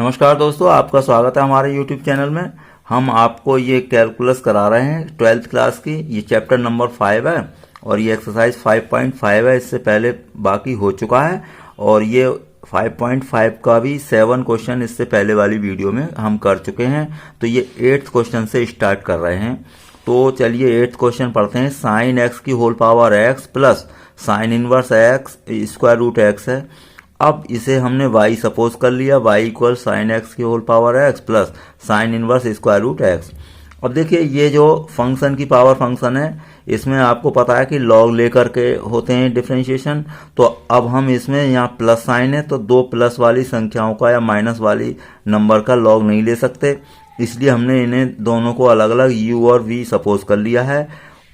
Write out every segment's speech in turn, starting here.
नमस्कार दोस्तों, आपका स्वागत है हमारे YouTube चैनल में। हम आपको ये कैलकुलस करा रहे हैं 12th क्लास की। ये चैप्टर नंबर 5 है और ये एक्सरसाइज 5.5 है। इससे पहले बाकी हो चुका है और ये 5.5 का भी 7 क्वेश्चन इससे पहले वाली वीडियो में हम कर चुके हैं। तो ये 8th क्वेश्चन से स्टार्ट कर रहे हैं। तो चलिए 8th क्वेश्चन पढ़ते हैं। साइन एक्स की whole power x plus sine inverse x square root x है। अब इसे हमने y सपोज कर लिया, y इक्वल साइन एक्स की whole power x plus sine inverse square root x. अब देखिए ये जो फंक्शन की पावर फंक्शन है, इसमें आपको पता है कि लॉग लेकर के होते हैं डिफरेंशिएशन। तो अब हम इसमें यहाँ प्लस साइन है तो दो प्लस वाली संख्याओं का या माइनस वाली नंबर का लॉग नहीं ले सकते, इसलिए हमने इन्हें दोनों को अलग अलग u और v सपोज कर लिया है।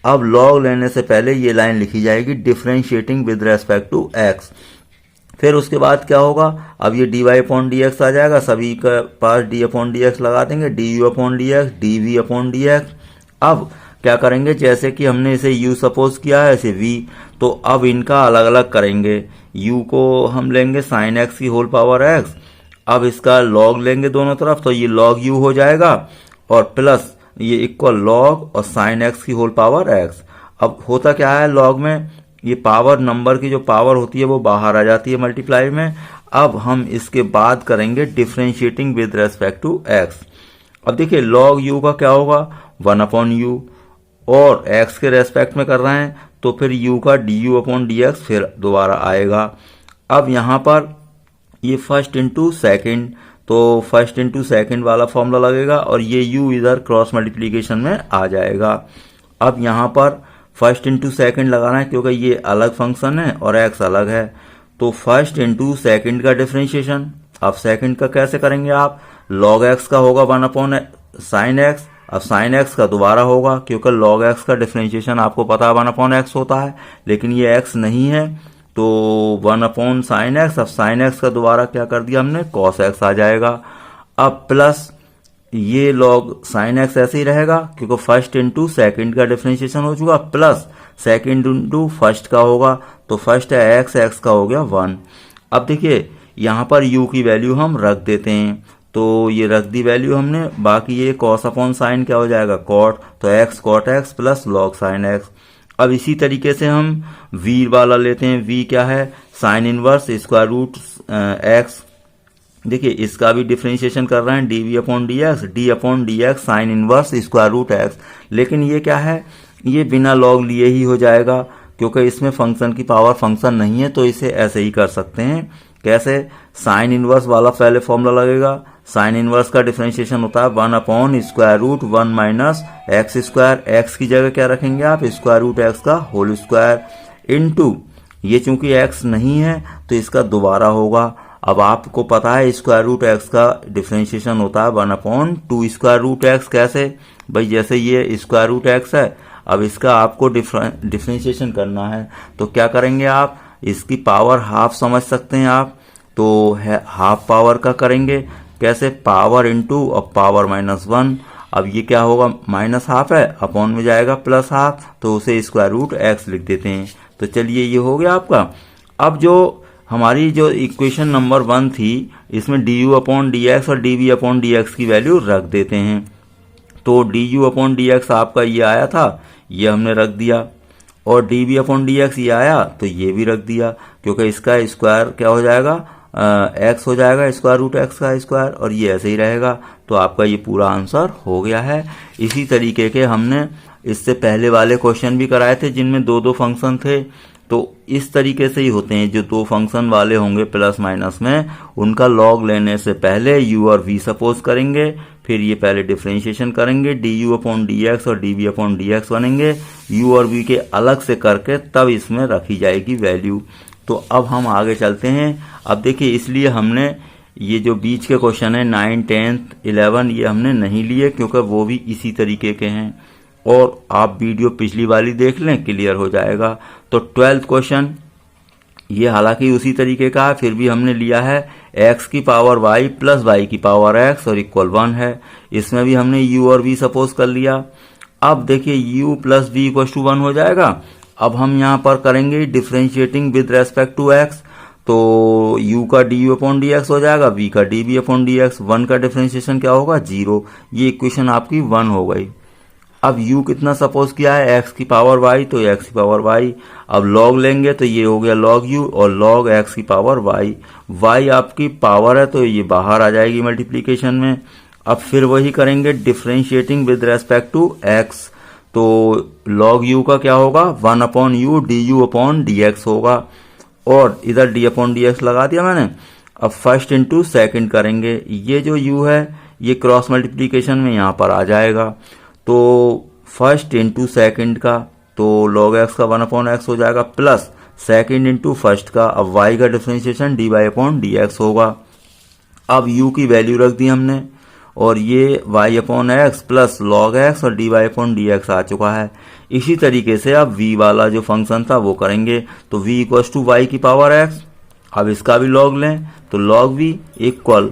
अब लॉग लेने से पहले ये लाइन लिखी जाएगी differentiating with respect to x। फिर उसके बाद क्या होगा, अब ये dy अपॉन डी एक्स आ जाएगा, सभी के पास d अपॉन डी एक्स लगा देंगे, du upon d x, dv upon d x. अब क्या करेंगे, जैसे कि हमने इसे u सपोज किया है इसे v, तो अब इनका अलग अलग करेंगे। u को हम लेंगे साइन एक्स की होल पावर x, अब इसका लॉग लेंगे दोनों तरफ, तो ये लॉग u हो जाएगा और प्लस ये इक्वल लॉग और साइन एक्स की होल पावर x। अब होता क्या है, लॉग में ये पावर नंबर की जो पावर होती है वो बाहर आ जाती है मल्टीप्लाई में। अब हम इसके बाद करेंगे differentiating with respect to x। अब देखिए लॉग u का क्या होगा 1 अपॉन यू, और x के रेस्पेक्ट में कर रहे हैं तो फिर u का du अपॉन डी एक्स फिर दोबारा आएगा। अब यहाँ पर ये फर्स्ट इंटू सेकेंड, तो फर्स्ट इंटू सेकेंड वाला फॉर्मूला लगेगा और ये u इधर क्रॉस मल्टीप्लीकेशन में आ जाएगा। अब यहाँ पर फर्स्ट इंटू सेकेंड लगाना है क्योंकि ये अलग फंक्शन है और x अलग है, तो फर्स्ट इंटू सेकेंड का डिफरेंशिएशन। अब सेकेंड का कैसे करेंगे आप, लॉग x का होगा 1 अपॉन साइन एक्स। अब साइन एक्स का दोबारा होगा क्योंकि लॉग x का डिफरेंशिएशन आपको पता है 1 अपॉन एक्स होता है, लेकिन ये x नहीं है तो 1 अपॉन साइन एक्स। अब साइन एक्स का दोबारा क्या कर दिया हमने, कॉस एक्स आ जाएगा। अब प्लस ये लॉग साइन एक्स ऐसे ही रहेगा क्योंकि फर्स्ट इंटू सेकेंड का डिफरेंशिएशन हो चुका, प्लस सेकेंड इंटू फर्स्ट का होगा, तो फर्स्ट है एक्स, एक्स का हो गया 1। अब देखिए यहाँ पर u की वैल्यू हम रख देते हैं, तो ये रख दी वैल्यू हमने। बाकी ये कॉस अपॉन साइन क्या हो जाएगा कॉट, तो x cot x plus log sine x. अब इसी तरीके से हम v वाला लेते हैं। v क्या है, sine inverse square root x. देखिए इसका भी डिफरेंशिएशन कर रहे हैं dv upon d x, d upon d x sine inverse square root x. लेकिन ये क्या है, ये बिना लॉग लिए ही हो जाएगा क्योंकि इसमें फंक्शन की पावर फंक्शन नहीं है, तो इसे ऐसे ही कर सकते हैं। कैसे, साइन इनवर्स वाला पहले फॉर्मूला लगेगा। साइन इनवर्स का डिफरेंशिएशन होता है 1 upon square root 1 minus x square. X की जगह क्या रखेंगे आप, स्क्वायर रूट एक्स का होल स्क्वायर इंटू, ये चूंकि एक्स नहीं है तो इसका दोबारा होगा। अब आपको पता है स्क्वायर रूट एक्स का डिफरेंशिएशन होता है 1 अपॉन 2 स्क्वायर रूट एक्स। कैसे भाई, जैसे ये स्क्वायर रूट एक्स है, अब इसका आपको डिफरेंशिएशन करना है तो क्या करेंगे आप, इसकी पावर हाफ समझ सकते हैं आप, तो हाफ पावर का करेंगे। कैसे, पावर इंटू और पावर -1। अब ये क्या होगा, माइनस हाफ है, अपॉन में जाएगा प्लस हाफ, तो उसे स्क्वायर रूट एक्स लिख देते हैं। तो चलिए ये हो गया आपका। अब जो हमारी जो इक्वेशन नंबर 1 थी, इसमें du अपॉन डी एक्स और dv अपॉन डी एक्स की वैल्यू रख देते हैं। तो du अपॉन डी एक्स आपका ये आया था, ये हमने रख दिया, और dv अपॉन डी एक्स ये आया तो ये भी रख दिया क्योंकि इसका स्क्वायर क्या हो जाएगा, x हो जाएगा स्क्वायर रूट एक्स का स्क्वायर, और ये ऐसे ही रहेगा। तो आपका ये पूरा आंसर हो गया है। इसी तरीके के हमने इससे पहले वाले क्वेश्चन भी कराए थे जिनमें दो दो फंक्शन थे, तो इस तरीके से ही होते हैं। जो दो फंक्शन वाले होंगे प्लस माइनस में, उनका लॉग लेने से पहले u और v सपोज करेंगे, फिर ये पहले डिफरेंशिएशन करेंगे, du अपॉन डी एक्स और dv अपॉन डी एक्स बनेंगे, u और v के अलग से करके तब इसमें रखी जाएगी वैल्यू। तो अब हम आगे चलते हैं। अब देखिए इसलिए हमने ये जो बीच के क्वेश्चन है 9, 10, 11 ये हमने नहीं लिए क्योंकि वो भी इसी तरीके के हैं, और आप वीडियो पिछली वाली देख लें, क्लियर हो जाएगा। तो 12th क्वेश्चन ये हालांकि उसी तरीके का है, फिर भी हमने लिया है x की पावर y प्लस y की पावर x और इक्वल 1 है। इसमें भी हमने u और v सपोज कर लिया। अब देखिए u प्लस v इक्वल टू 1 हो जाएगा। अब हम यहाँ पर करेंगे differentiating with respect to x, तो u का du अपॉन डी एक्स हो जाएगा, v का dv अपॉन डी एक्स। 1 का डिफ्रेंशिएशन क्या होगा 0। ये इक्वेशन आपकी 1 हो गई। अब u कितना सपोज किया है x की पावर y, तो x की पावर y। अब log लेंगे तो ये हो गया log u और log x की पावर y। y आपकी पावर है तो ये बाहर आ जाएगी मल्टीप्लीकेशन में। अब फिर वही करेंगे differentiating with respect to x, तो log u का क्या होगा 1 upon u du upon d x होगा, और इधर d अपॉन डी एक्स लगा दिया मैंने। अब फर्स्ट इंटू सेकेंड करेंगे, ये जो u है ये क्रॉस मल्टीप्लीकेशन में यहाँ पर आ जाएगा, तो फर्स्ट इंटू सेकेंड का, तो log x का 1 अपॉन एक्स हो जाएगा, प्लस सेकेंड इंटू फर्स्ट का। अब y का differentiation dy upon d x होगा। अब u की वैल्यू रख दी हमने, और ये y upon x plus log x और dy अपॉन डी एक्स आ चुका है। इसी तरीके से अब v वाला जो फंक्शन था वो करेंगे, तो v इक्वल टू y की पावर x। अब इसका भी log लें तो log v इक्वल,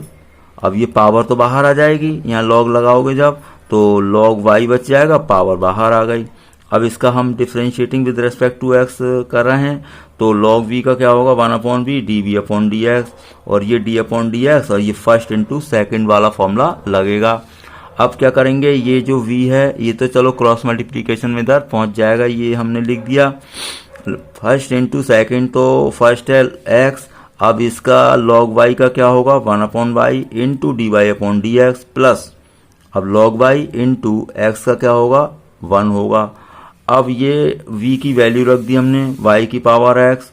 अब ये पावर तो बाहर आ जाएगी, यहाँ log लगाओगे जब तो log y बच जाएगा, पावर बाहर आ गई। अब इसका हम differentiating with respect to x कर रहे हैं, तो log v का क्या होगा 1 upon v dv upon d x, और ये d अपॉन डी एक्स, और ये फर्स्ट इंटू सेकेंड वाला फॉर्मूला लगेगा। अब क्या करेंगे, ये जो v है ये तो चलो क्रॉस मल्टीप्लीकेशन में इधर पहुंच जाएगा, ये हमने लिख दिया फर्स्ट इंटू सेकेंड, तो फर्स्ट है x। अब इसका log y का क्या होगा 1 upon y into d y upon d x, plus अब log y इंटू x का क्या होगा 1 होगा। अब ये v की वैल्यू रख दी हमने y की पावर x।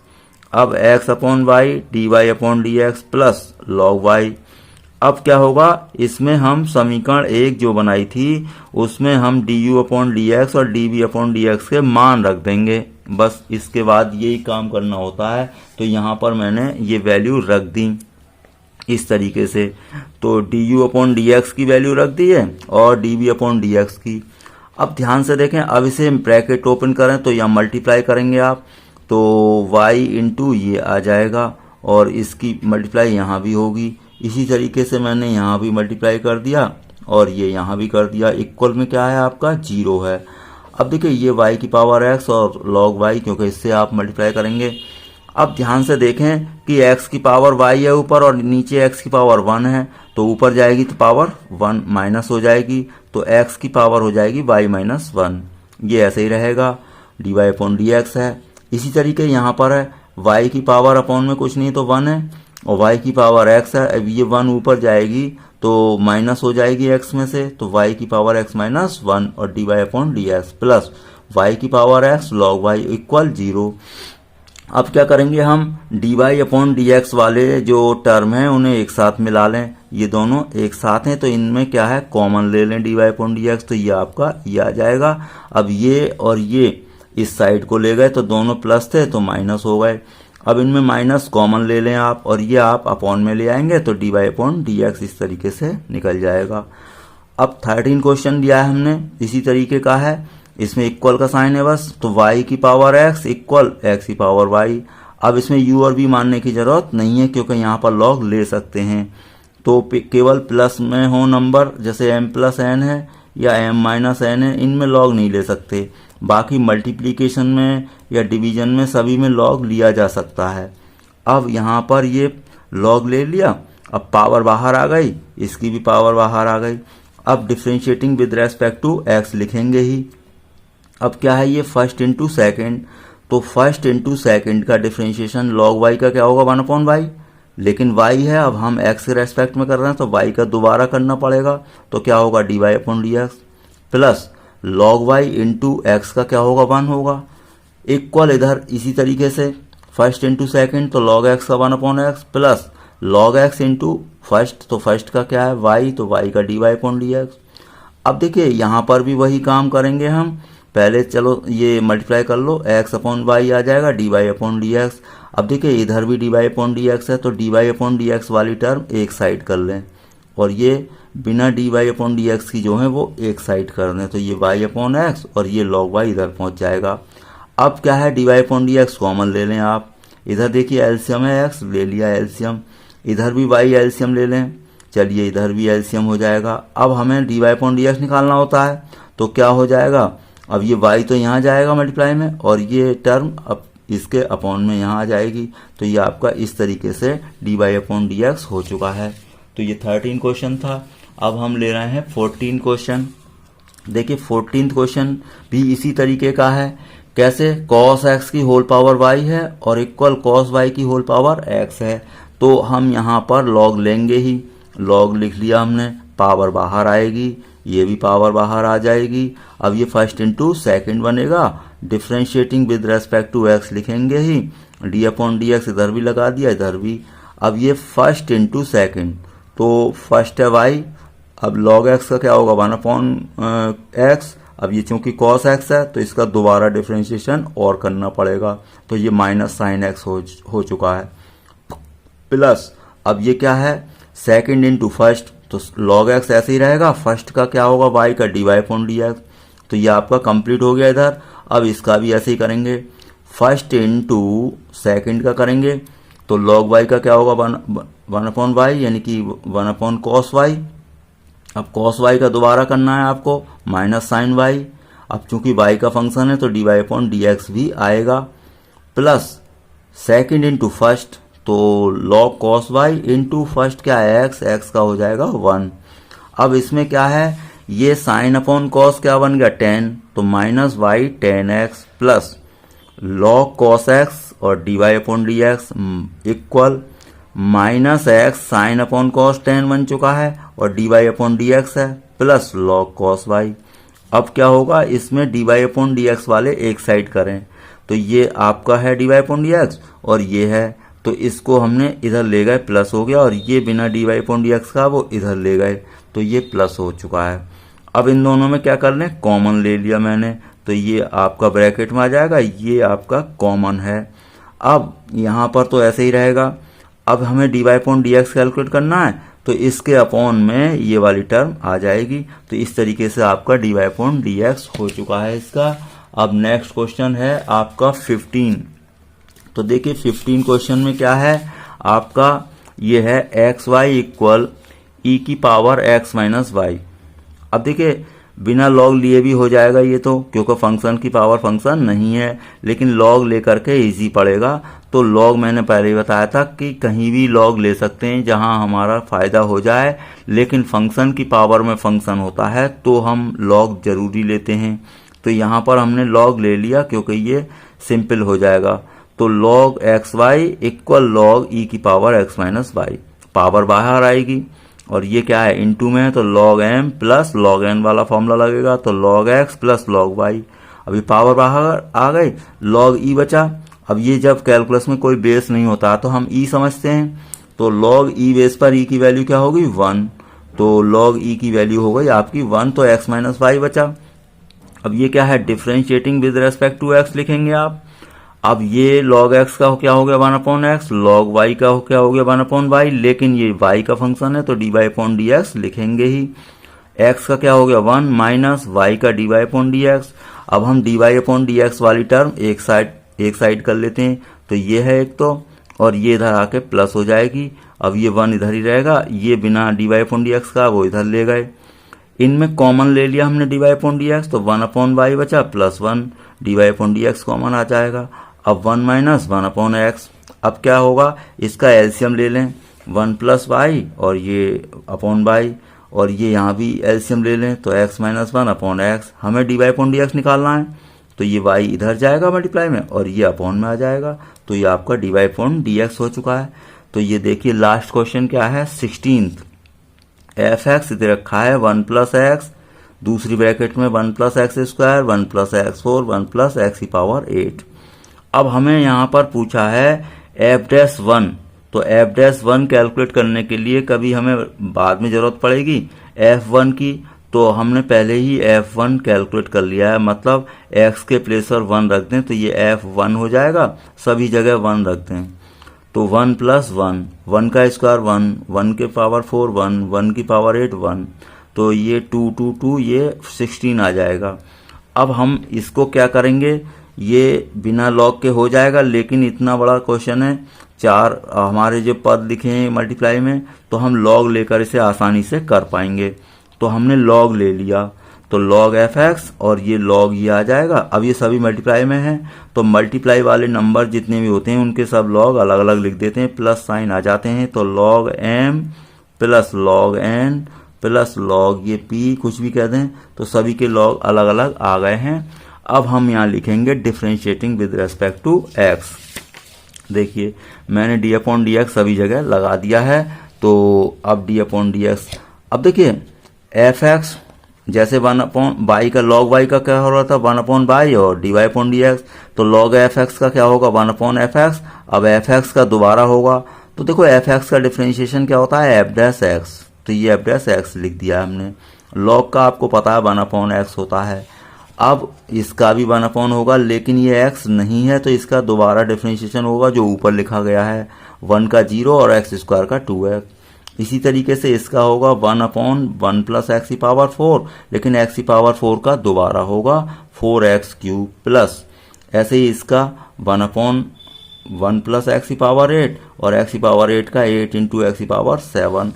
अब x upon y d y upon d x plus log y। अब क्या होगा, इसमें हम समीकरण 1 जो बनाई थी उसमें हम du अपॉन डी एक्स और dv अपॉन डी एक्स के मान रख देंगे, बस इसके बाद यही काम करना होता है। तो यहाँ पर मैंने ये वैल्यू रख दी इस तरीके से, तो du अपॉन डी एक्स की वैल्यू रख दी है और dv अपॉन डी एक्स की। अब ध्यान से देखें, अब इसे ब्रैकेट ओपन करें तो यहाँ मल्टीप्लाई करेंगे आप, तो y इंटू ये आ जाएगा और इसकी मल्टीप्लाई यहाँ भी होगी। इसी तरीके से मैंने यहाँ भी मल्टीप्लाई कर दिया और ये यहाँ भी कर दिया। इक्वल में क्या है आपका 0 है। अब देखिए ये y की पावर x और log y, क्योंकि इससे आप मल्टीप्लाई करेंगे। अब ध्यान से देखें कि x की पावर y है ऊपर और नीचे x की पावर 1 है, तो ऊपर जाएगी तो पावर 1 माइनस हो जाएगी, तो x की पावर हो जाएगी y माइनस 1। ये ऐसे ही रहेगा, d y upon d x है। इसी तरीके यहाँ पर है y की पावर अपॉन में कुछ नहीं तो 1 है, और y की पावर x है। अब ये 1 ऊपर जाएगी तो माइनस हो जाएगी x में से, तो y की पावर x माइनस 1 और d y upon d x plus y की power x log y equal 0। अब क्या करेंगे, हम d y upon d x वाले जो टर्म हैं उन्हें एक साथ मिला लें। ये दोनों एक साथ हैं तो इनमें क्या है कॉमन ले लें d y upon d x, तो ये आपका ये आ जाएगा। अब ये और ये इस साइड को ले गए तो दोनों प्लस थे तो माइनस हो गए। अब इनमें माइनस कॉमन ले लें आप, और ये आप अपॉन में ले आएंगे तो d y upon d x इस तरीके से निकल जाएगा। अब 13 क्वेश्चन दिया है हमने, इसी तरीके का है, इसमें इक्वल का साइन है बस, तो y की पावर x इक्वल x की पावर y। अब इसमें u और v मानने की जरूरत नहीं है क्योंकि यहाँ पर log ले सकते हैं, तो केवल प्लस में हो नंबर जैसे m प्लस n है या m माइनस n है, इनमें log नहीं ले सकते। बाकी मल्टीप्लीकेशन में या डिवीजन में सभी में log लिया जा सकता है। अब यहाँ पर ये log ले लिया, अब पावर बाहर आ गई, इसकी भी पावर बाहर आ गई। अब differentiating with respect to x लिखेंगे ही। अब क्या है ये फर्स्ट इंटू सेकेंड, तो फर्स्ट इंटू सेकेंड का डिफ्रेंशिएशन log y का क्या होगा 1 अपॉन y, लेकिन y है अब हम x के रेस्पेक्ट में कर रहे हैं तो y का दोबारा करना पड़ेगा, तो क्या होगा d y upon d x plus log y into x का क्या होगा 1 होगा, इक्वल इधर इसी तरीके से फर्स्ट इंटू सेकेंड तो log x का 1 upon x plus log x into first, तो फर्स्ट का क्या है y, तो y का d y upon d x. अब देखिए यहाँ पर भी वही काम करेंगे हम, पहले चलो ये मल्टीप्लाई कर लो, x अपॉन वाई आ जाएगा d y upon d x. अब देखिए इधर भी d y upon d x है तो d y upon d x वाली टर्म एक साइड कर लें, और ये बिना d y upon d x की जो है वो एक साइड कर दें, तो ये y अपॉन एक्स और ये log y इधर पहुंच जाएगा। अब क्या है d y upon d x common ले लें आप, इधर देखिए एलसीएम है x, ले लिया एलसीएम, इधर भी y एलसीएम ले लें, चलिए इधर भी एलसीएम हो जाएगा। अब हमें d y upon d x निकालना होता है तो क्या हो जाएगा, अब ये y तो यहाँ जाएगा मल्टीप्लाई में और ये टर्म अब इसके अपॉन में यहाँ आ जाएगी। तो ये आपका इस तरीके से dy/dx हो चुका है। तो ये 13 क्वेश्चन था। अब हम ले रहे हैं 14 क्वेश्चन। देखिए 14th क्वेश्चन भी इसी तरीके का है। कैसे? cos x की होल पावर y है और इक्वल cos y की होल पावर x है। तो हम यहाँ पर log लेंगे ही। log लिख लिया हमने, पावर बाहर आएगी, ये भी पावर बाहर आ जाएगी। अब ये फर्स्ट इंटू सेकेंड बनेगा, differentiating with respect to x लिखेंगे ही, d/dx इधर भी लगा दिया, इधर भी। अब ये फर्स्ट इंटू सेकेंड, तो फर्स्ट है y, अब log x का क्या होगा 1/x। अब ये चूंकि cos x है तो इसका दोबारा डिफ्रेंशिएशन और करना पड़ेगा, तो ये माइनस साइन x हो चुका है। प्लस अब ये क्या है, सेकंड इंटू फर्स्ट, तो log x ऐसे ही रहेगा, फर्स्ट का क्या होगा y का dy/dx। तो ये आपका कंप्लीट हो गया इधर। अब इसका भी ऐसे ही करेंगे, फर्स्ट इंटू सेकंड का करेंगे, तो log y का क्या होगा 1/y यानी कि 1/cos y। अब cos y का दोबारा करना है आपको, माइनस साइन y। अब चूंकि y का फंक्शन है तो dy/dx भी आएगा। प्लस सेकंड इंटू फर्स्ट, तो log cos y into first क्या है x का हो जाएगा 1। अब इसमें क्या है, ये साइन अपॉन cos क्या बन गया 10, तो minus y tan x plus log cos x और dy/dx equal minus x sine upon cos 10 बन चुका है और dy/dx है प्लस log cos y। अब क्या होगा, इसमें dy/dx वाले एक साइड करें, तो ये आपका है dy/dx और ये है, तो इसको हमने इधर ले गए, प्लस हो गया, और ये बिना dy/dx का वो इधर ले गए, तो ये प्लस हो चुका है। अब इन दोनों में क्या कर लें, कॉमन ले लिया मैंने, तो ये आपका ब्रैकेट में आ जाएगा, ये आपका कॉमन है। अब यहाँ पर तो ऐसे ही रहेगा। अब हमें dy/dx कैलकुलेट करना है, तो इसके अपॉन में ये वाली टर्म आ जाएगी। तो इस तरीके से आपका dy/dx हो चुका है इसका। अब नेक्स्ट क्वेश्चन है आपका 15। तो देखिए 15 क्वेश्चन में क्या है आपका, ये है xy इक्वल e⁻x-y। अब देखिए बिना लॉग लिए भी हो जाएगा ये, तो क्योंकि फंक्शन की पावर फंक्शन नहीं है, लेकिन लॉग लेकर के इजी पड़ेगा। तो लॉग मैंने पहले ही बताया था कि कहीं भी लॉग ले सकते हैं जहां हमारा फ़ायदा हो जाए, लेकिन फंक्शन की पावर में फंक्शन होता है तो हम लॉग जरूरी लेते हैं। तो यहाँ पर हमने लॉग ले लिया क्योंकि ये सिंपल हो जाएगा। तो log xy equal log e⁻x-y, power बाहर आएगी और ये क्या है इनटू में है, तो log m plus log n वाला फॉर्मूला लगेगा, तो log x plus log y। अभी पावर बाहर आ गई, log e बचा। अब ये जब कैलकुलस में कोई बेस नहीं होता तो हम e समझते हैं, तो log e बेस पर e की वैल्यू क्या होगी 1, तो log e की वैल्यू हो गई आपकी 1, तो x माइनस वाई बचा। अब ये क्या है, differentiating with respect to x लिखेंगे आप। अब ये log x का क्या हो गया 1/x, log y का क्या हो गया 1/y, लेकिन ये y का फंक्शन है तो dy/dx लिखेंगे ही। x का क्या हो गया 1 माइनस y का dy/dx। अब हम dy/dx वाली टर्म एक साइड कर लेते हैं, तो ये है एक तो, और ये इधर आके प्लस हो जाएगी। अब ये 1 इधर ही रहेगा, ये बिना dy/dx का वो इधर ले गए। इनमें कॉमन ले लिया हमने dy/dx, तो 1/y बचा प्लस 1, dy/dx कॉमन आ जाएगा। अब 1 माइनस 1/x। अब क्या होगा, इसका एलसीएम ले लें, 1 प्लस y और ये अपॉन y, और ये यहाँ भी एलसीएम ले लें, तो x माइनस 1/x। हमें dy/dx निकालना है, तो ये y इधर जाएगा मल्टीप्लाई में और ये अपॉन में आ जाएगा, तो ये आपका dy/dx हो चुका है। तो ये देखिए लास्ट क्वेश्चन क्या है 16th। f(x) इधर रखा है 1 प्लस x, दूसरी ब्रैकेट में 1 plus x square, 1 plus x4, 1 plus x⁸। अब हमें यहाँ पर पूछा है f'1, तो f'1 कैलकुलेट करने के लिए कभी हमें बाद में ज़रूरत पड़ेगी f1 की, तो हमने पहले ही f1 कैलकुलेट कर लिया है, मतलब x के प्लेस पर 1 रख दें तो ये f1 हो जाएगा, सभी जगह 1 रख दें, तो 1 प्लस 1, 1 का स्क्वायर 1, 1 के पावर 4 1, 1 की पावर 8 1, तो ये 2 2 2 ये 16 आ जाएगा। अब हम इसको क्या करेंगे, ये बिना लॉग के हो जाएगा, लेकिन इतना बड़ा क्वेश्चन है, 4 हमारे जो पद लिखे हैं मल्टीप्लाई में, तो हम लॉग लेकर इसे आसानी से कर पाएंगे। तो हमने लॉग ले लिया, तो log fx और ये log ये आ जाएगा। अब ये सभी मल्टीप्लाई में है तो मल्टीप्लाई वाले नंबर जितने भी होते हैं उनके सब log अलग अलग लिख देते हैं, प्लस साइन आ जाते हैं। तो log m plus log n plus log ये p कुछ भी कह दें तो सभी के log अलग अलग आ गए हैं। अब हम यहाँ लिखेंगे differentiating with respect to x। देखिए मैंने d अपॉन डी एक्स सभी जगह लगा दिया है। तो अब d अपॉन डी एक्स, अब देखिए एफ एक्स जैसे 1 अपॉन बाई का log y का क्या हो रहा था 1 अपॉन बाई और dy अपॉन डी एक्स, तो log एफ एक्स का क्या होगा 1 अपॉन एफ एक्स। अब एफ एक्स का दोबारा होगा तो देखो एफ एक्स का डिफरेंशिएशन क्या होता है एफ डैश एक्स, तो ये एफ डैश एक्स लिख दिया हमने। log का आपको पता है 1 अपॉन एक्स होता है। अब इसका भी 1 अपॉन होगा लेकिन ये x नहीं है तो इसका दोबारा डिफरेंशिएशन होगा जो ऊपर लिखा गया है 1 का 0 और x स्क्वायर का 2x। इसी तरीके से इसका होगा 1 अपॉन 1 प्लस एक्स की पावर 4, लेकिन x की पावर 4 का दोबारा होगा 4x क्यूब प्लस, ऐसे ही इसका 1 अपॉन 1 प्लस एक्स की पावर 8 और x की पावर 8 का 8 इंटू एक्स की पावर 7।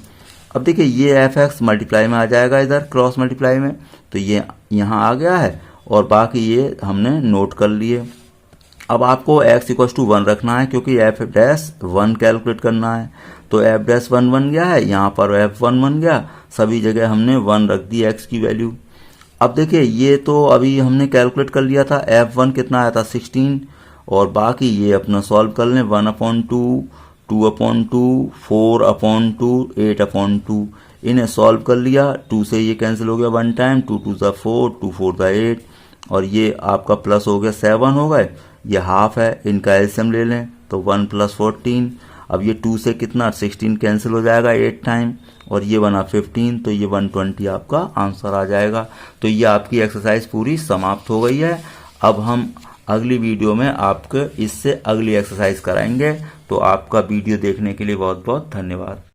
अब देखिए ये एफ एक्स मल्टीप्लाई में आ जाएगा इधर क्रॉस मल्टीप्लाई में, तो ये यहाँ आ गया है और बाकी ये हमने नोट कर लिए। अब आपको x इक्वल टू 1 रखना है क्योंकि एफ डैश 1 कैलकुलेट करना है, तो एफ डैश 1 बन गया है, यहाँ पर f1 बन गया, सभी जगह हमने 1 रख दी x की वैल्यू। अब देखिए ये तो अभी हमने कैलकुलेट कर लिया था, f1 कितना आया था 16 और बाकी ये अपना सॉल्व कर लें 1 अपॉन 2 2 अपॉन 2 4 अपॉन 2 8 अपॉन 2, इन्हें सॉल्व कर लिया। 2 से ये कैंसिल हो गया 1 टाइम, 2 2 ज़ा 4 2 4 ज़ा 8 और ये आपका प्लस हो गया 7 हो गए, ये हाफ है, इनका एलसीएम ले लें तो 1 प्लस 14। अब ये 2 से कितना 16 कैंसिल हो जाएगा 8 टाइम और ये बना 15, तो ये 120 आपका आंसर आ जाएगा। तो ये आपकी एक्सरसाइज पूरी समाप्त हो गई है। अब हम अगली वीडियो में आपको इससे अगली एक्सरसाइज कराएंगे। तो आपका वीडियो देखने के लिए बहुत बहुत धन्यवाद।